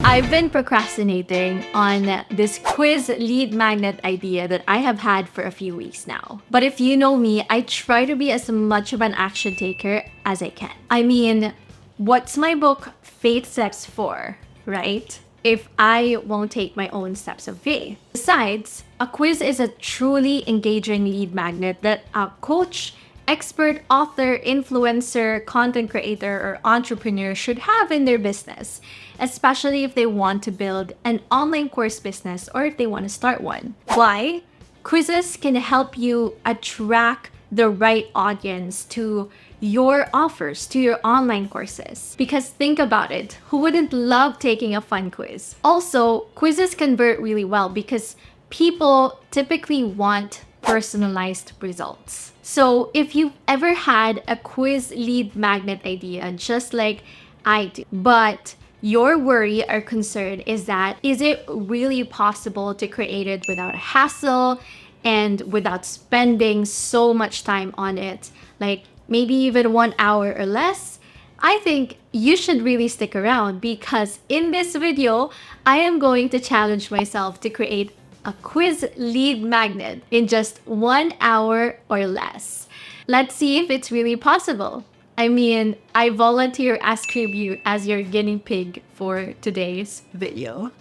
I've been procrastinating on this quiz lead magnet idea that I have had for a few weeks now. But if you know me, I try to be as much of an action taker as I can. I mean, what's my book Faith Steps for, right? If I won't take my own steps of faith. Besides, a quiz is a truly engaging lead magnet that a coach, expert, author, influencer, content creator, or entrepreneur should have in their business, especially if they want to build an online course business or if they want to start one. Why? Quizzes can help you attract the right audience to your offers, to your online courses. Because think about it, who wouldn't love taking a fun quiz? Also, quizzes convert really well because people typically want personalized results. So if you've ever had a quiz lead magnet idea just like I do, but your worry or concern is that, is it really possible to create it without hassle and without spending so much time on it, like maybe even 1 hour or less? I think you should really stick around because in this video, I am going to challenge myself to create a quiz lead magnet in just 1 hour or less. Let's see if it's really possible. I mean, I volunteer as you as your guinea pig for today's video.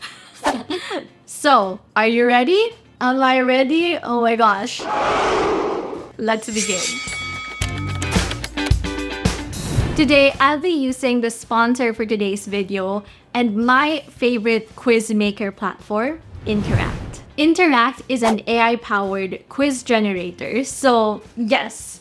So, are you ready? Am I ready? Oh my gosh. Let's begin. Today, I'll be using the sponsor for today's video and my favorite quiz maker platform, Interact. Interact is an AI-powered quiz generator, so yes,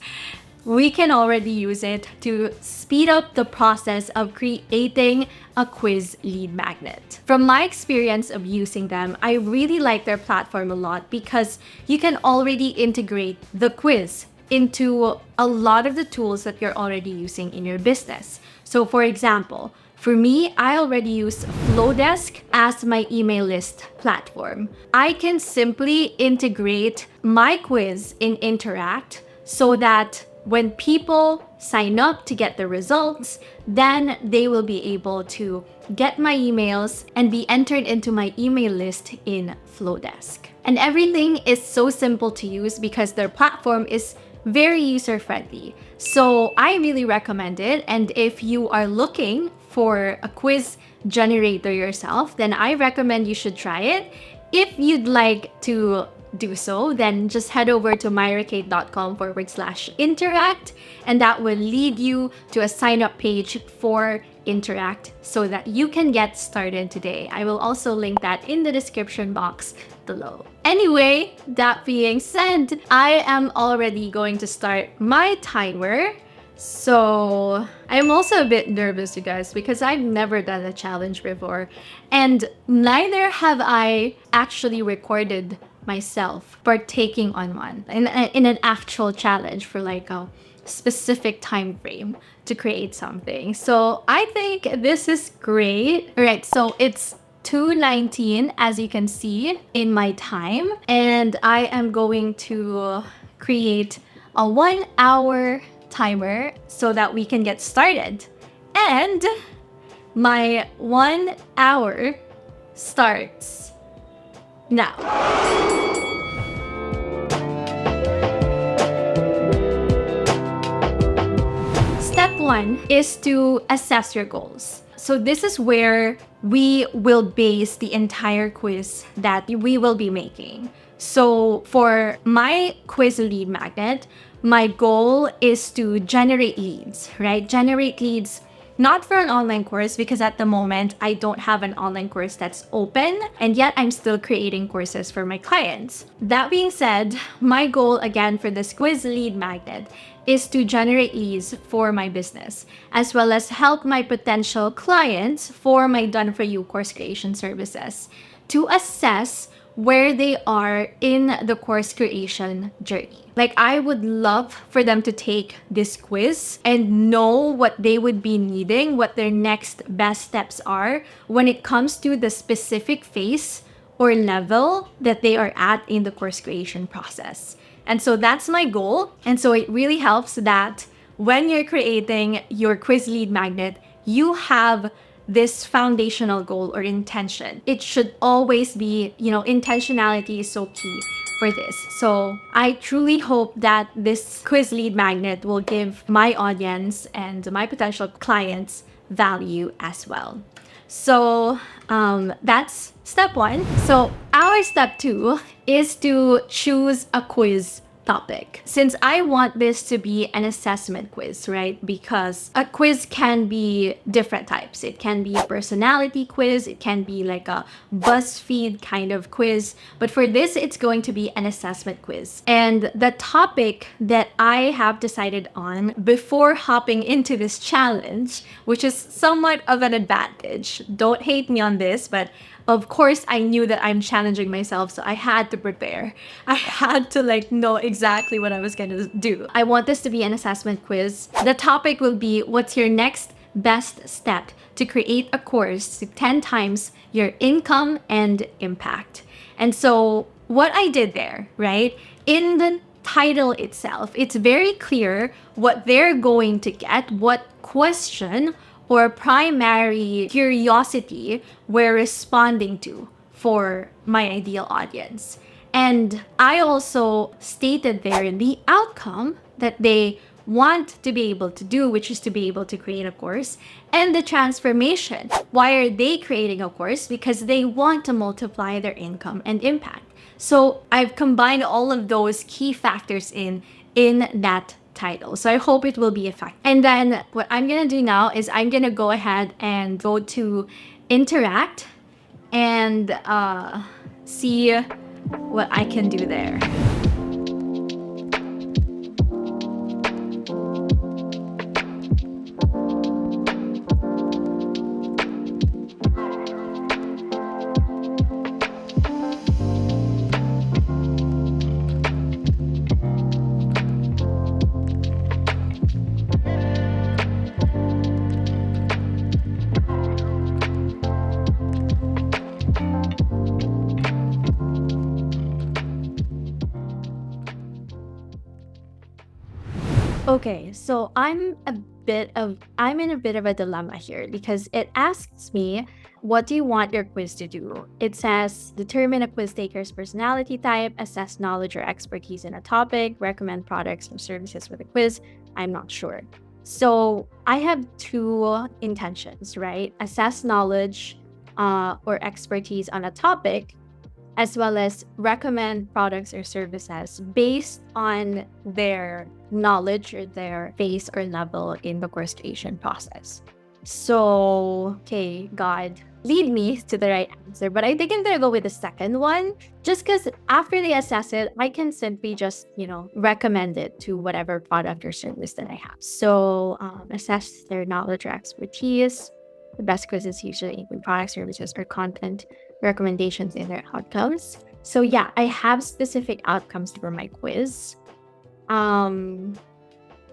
we can already use it to speed up the process of creating a quiz lead magnet. From my experience of using them, I really like their platform a lot because you can already integrate the quiz into a lot of the tools that you're already using in your business. So for example, for me, I already use Flowdesk as my email list platform. I can simply integrate my quiz in Interact so that when people sign up to get the results, then they will be able to get my emails and be entered into my email list in Flowdesk. And everything is so simple to use because their platform is very user-friendly. So I really recommend it. And if you are looking for a quiz generator yourself, then I recommend you should try it. If you'd like to do so, then just head over to myrrakate.com/interact, and that will lead you to a sign-up page for Interact so that you can get started today. I will also link that in the description box below. Anyway, that being said, I am already going to start my timer. So I'm also a bit nervous, you guys, because I've never done a challenge before, and neither have I actually recorded myself partaking on one in an actual challenge for like a specific time frame to create something. So I think this is great. All right, so it's 2:19 as you can see in my time, and I am going to create a 1 hour timer so that we can get started. And my 1 hour starts now. Step 1 is to assess your goals. So this is where we will base the entire quiz that we will be making. So for my quiz lead magnet, my goal is to generate leads, right? Generate leads not for an online course, because at the moment I don't have an online course that's open, and yet I'm still creating courses for my clients. That being said, my goal again for this quiz lead magnet is to generate leads for my business, as well as help my potential clients for my Done For You course creation services to assess where they are in the course creation journey. Like, I would love for them to take this quiz and know what they would be needing, what their next best steps are when it comes to the specific phase or level that they are at in the course creation process. And so that's my goal. And so it really helps that when you're creating your quiz lead magnet, you have this foundational goal or intention. It should always be, intentionality is so key for this. So I truly hope that this quiz lead magnet will give my audience and my potential clients value as well. So that's step one. So our step two is to choose a quiz topic. Since I want this to be an assessment quiz, right? Because a quiz can be different types. It can be a personality quiz, it can be like a BuzzFeed kind of quiz. But for this, it's going to be an assessment quiz. And the topic that I have decided on before hopping into this challenge, which is somewhat of an advantage. Don't hate me on this, but of course, I knew that I'm challenging myself, so I had to prepare. I had to know exactly what I was gonna do. I want this to be an assessment quiz. The topic will be, what's your next best step to create a course to 10 times your income and impact? And so what I did there, right? In the title itself, it's very clear what they're going to get, what question or primary curiosity we're responding to for my ideal audience. And I also stated there in the outcome that they want to be able to do, which is to be able to create a course, and the transformation. Why are they creating a course? Because they want to multiply their income and impact. So I've combined all of those key factors in that title. So I hope it will be effective. And then what I'm gonna do now is I'm gonna go ahead and go to interact and see what I can do there. Okay, so I'm in a bit of a dilemma here because it asks me, what do you want your quiz to do? It says determine a quiz taker's personality type, assess knowledge or expertise in a topic, recommend products or services for the quiz. I'm not sure. So I have two intentions, right? Assess knowledge or expertise on a topic, as well as recommend products or services based on their knowledge or their phase or level in the course creation process. So, okay, God, lead me to the right answer. But I think I'm gonna go with the second one, just because after they assess it, I can simply just, recommend it to whatever product or service that I have. So, assess their knowledge or expertise. The best quizzes usually include products, services, or content recommendations in their outcomes. So yeah, I have specific outcomes for my quiz.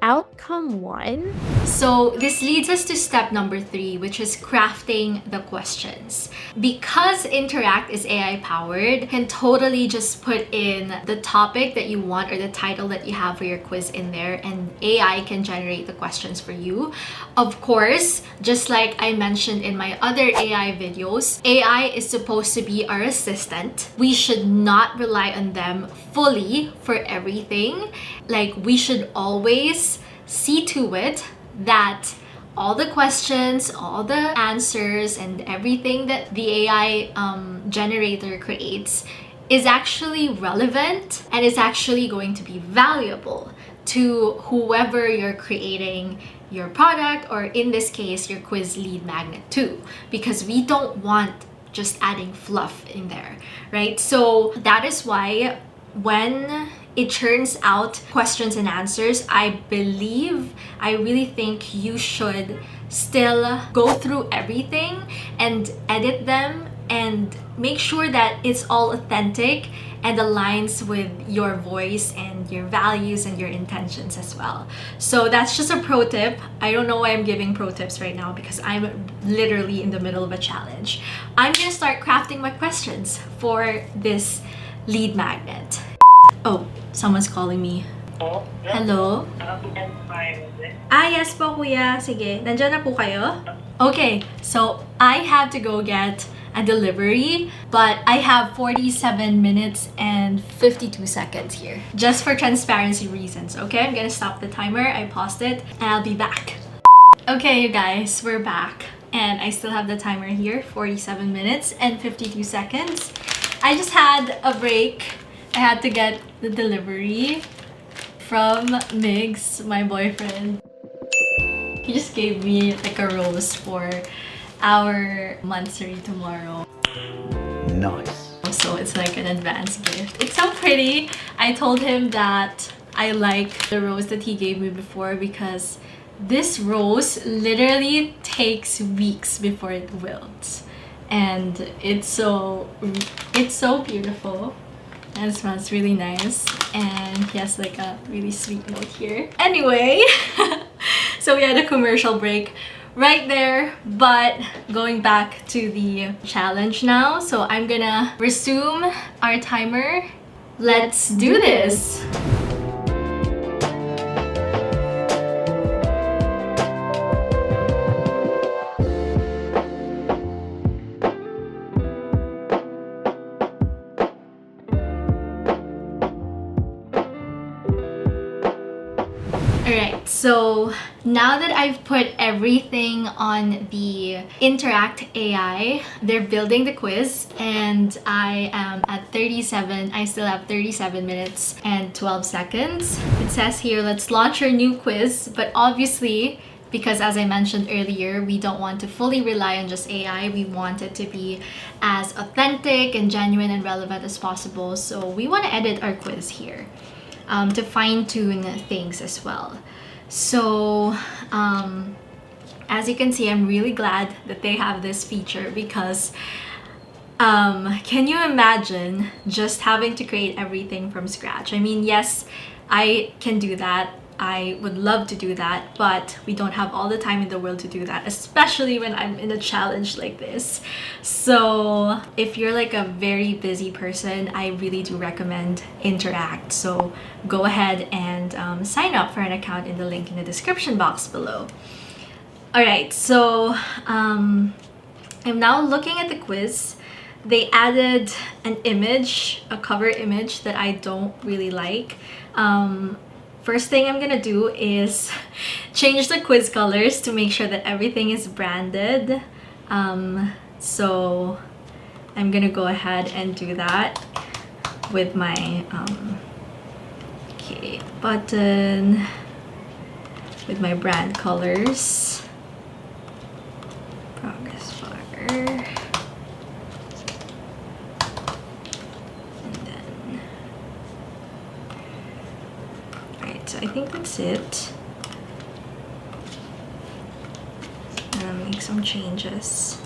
Outcome one. So this leads us to step number 3, which is crafting the questions. Because Interact is AI powered, you can totally just put in the topic that you want or the title that you have for your quiz in there, and AI can generate the questions for you. Of course, just like I mentioned in my other AI videos, AI is supposed to be our assistant. We should not rely on them fully for everything. We should always see to it that all the questions, all the answers, and everything that the AI generator creates is actually relevant and is actually going to be valuable to whoever you're creating your product, or in this case, your quiz lead magnet to, because we don't want just adding fluff in there, right? So that is why when it turns out questions and answers, I really think you should still go through everything and edit them and make sure that it's all authentic and aligns with your voice and your values and your intentions as well. So that's just a pro tip. I don't know why I'm giving pro tips right now because I'm literally in the middle of a challenge. I'm gonna start crafting my questions for this lead magnet. Oh, someone's calling me. Hello? Yes po, kuya. Sige, nandiyan na po kayo? Okay, so I have to go get a delivery, but I have 47 minutes and 52 seconds here. Just for transparency reasons, okay? I'm gonna stop the timer, I paused it, and I'll be back. Okay, you guys, we're back. And I still have the timer here, 47 minutes and 52 seconds. I just had a break. I had to get the delivery from Migs, my boyfriend. He just gave me like a rose for our monthsary tomorrow. Nice. So it's like an advance gift. It's so pretty. I told him that I like the rose that he gave me before because this rose literally takes weeks before it wilts. And it's so beautiful. And it smells really nice. And he has like a really sweet note here. Anyway, so we had a commercial break right there, but going back to the challenge now. So I'm gonna resume our timer. Let's do this. Alright, so now that I've put everything on the Interact AI, they're building the quiz and I am at 37. I still have 37 minutes and 12 seconds. It says here, let's launch our new quiz, but obviously, because as I mentioned earlier, we don't want to fully rely on just AI. We want it to be as authentic and genuine and relevant as possible. So we want to edit our quiz here. To fine-tune things as well. So as you can see, I'm really glad that they have this feature because can you imagine just having to create everything from scratch? I mean, yes, I can do that. I would love to do that, but we don't have all the time in the world to do that, especially when I'm in a challenge like this. So if you're like a very busy person, I really do recommend Interact. So go ahead and sign up for an account in the link in the description box below. Alright, so I'm now looking at the quiz. They added an image, a cover image that I don't really like. First thing I'm gonna do is change the quiz colors to make sure that everything is branded. So I'm gonna go ahead and do that with my button, with my brand colors. Progress bar. So I think that's it. And I'll make some changes.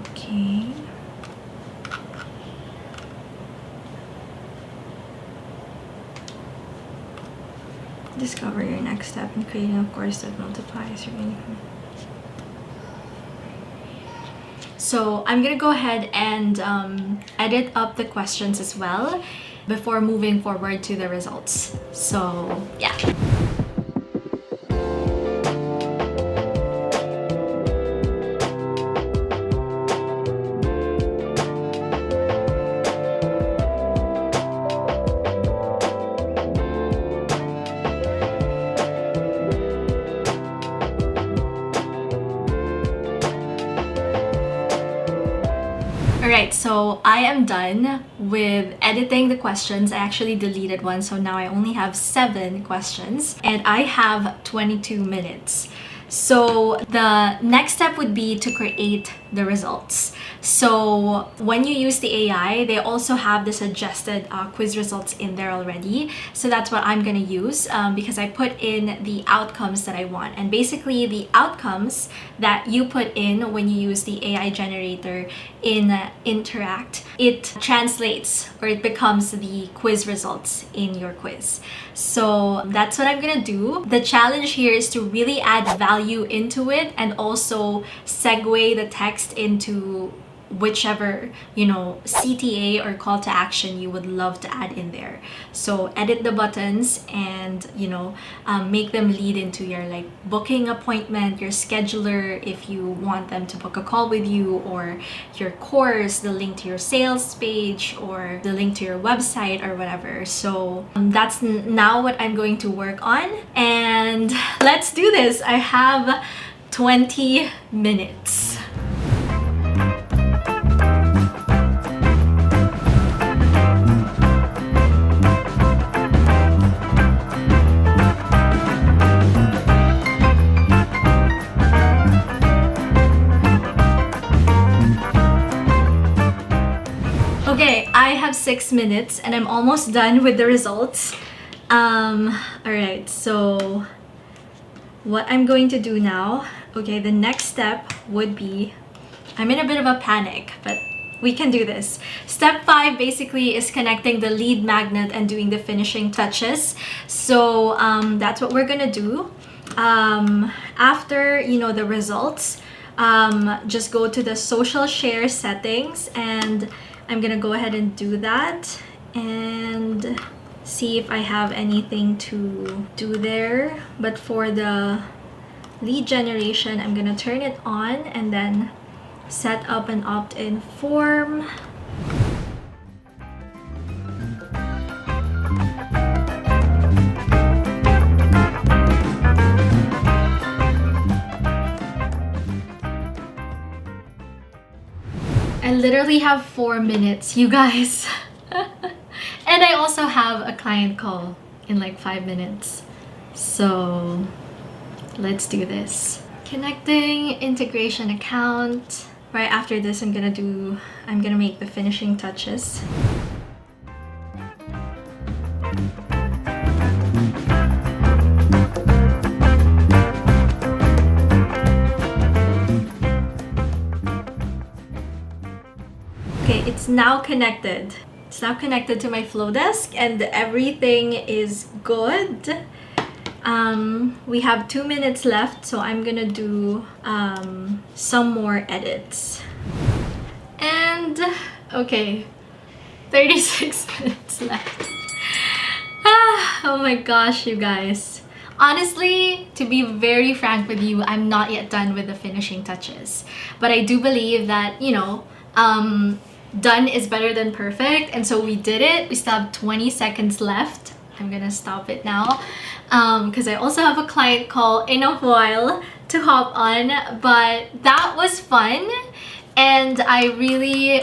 Okay. Discover your next step in creating a course that multiplies your income. So I'm gonna go ahead and edit up the questions as well before moving forward to the results. So yeah. Alright, so I am done with editing the questions. I actually deleted one, so now I only have 7 questions and I have 22 minutes. So the next step would be to create the results. So when you use the AI, they also have the suggested quiz results in there already. So that's what I'm gonna use because I put in the outcomes that I want. And basically the outcomes that you put in when you use the AI generator in Interact, it translates or it becomes the quiz results in your quiz. So that's what I'm gonna do. The challenge here is to really add value into it and also segue the text into whichever, you know, CTA or call to action you would love to add in there. So edit the buttons and, you know, make them lead into your like booking appointment, your scheduler if you want them to book a call with you, or your course, the link to your sales page, or the link to your website or whatever. So that's now what I'm going to work on, and let's do this. I have 20 minutes. Okay, I have 6 minutes and I'm almost done with the results. Alright, so what I'm going to do now, okay, the next step would be, I'm in a bit of a panic, but we can do this. Step 5 basically is connecting the lead magnet and doing the finishing touches. So that's what we're gonna do. After, you know, the results, just go to the social share settings, and I'm gonna go ahead and do that and see if I have anything to do there. But for the lead generation, I'm gonna turn it on and then set up an opt-in form. I literally have 4 minutes, you guys. And I also have a client call in like 5 minutes. So let's do this. Connecting integration account. Right after this, I'm gonna make the finishing touches. Okay, it's now connected. It's now connected to my flow desk and everything is good. We have 2 minutes left, so I'm gonna do some more edits. And okay, 36 minutes left. Oh my gosh, you guys. Honestly, to be very frank with you, I'm not yet done with the finishing touches. But I do believe that, you know, done is better than perfect, and so we did it. We still have 20 seconds left. I'm gonna stop it now because I also have a client call in a while to hop on, but that was fun and I really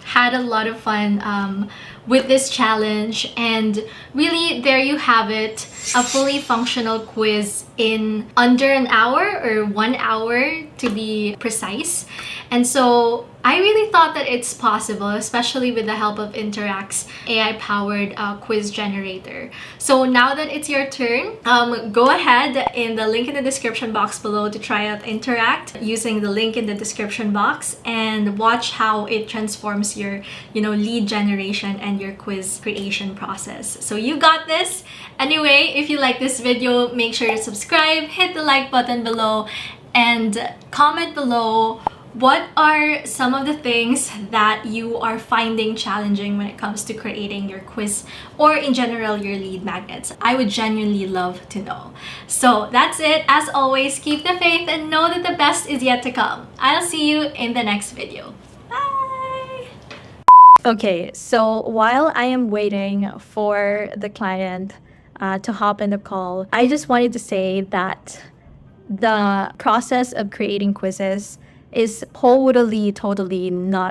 had a lot of fun with this challenge. And really, there you have it, a fully functional quiz in under an hour, or 1 hour to be precise. And so I really thought that it's possible, especially with the help of Interact's AI-powered quiz generator. So now that it's your turn, go ahead in the link in the description box below to try out Interact using the link in the description box and watch how it transforms your, you know, lead generation and your quiz creation process. So you got this. Anyway, if you like this video, make sure to subscribe, hit the like button below, and comment below what are some of the things that you are finding challenging when it comes to creating your quiz or in general your lead magnets. I would genuinely love to know. So that's it. As always, keep the faith and know that the best is yet to come. I'll see you in the next video. Bye! Okay, so while I am waiting for the client to hop in the call, I just wanted to say that the process of creating quizzes is totally not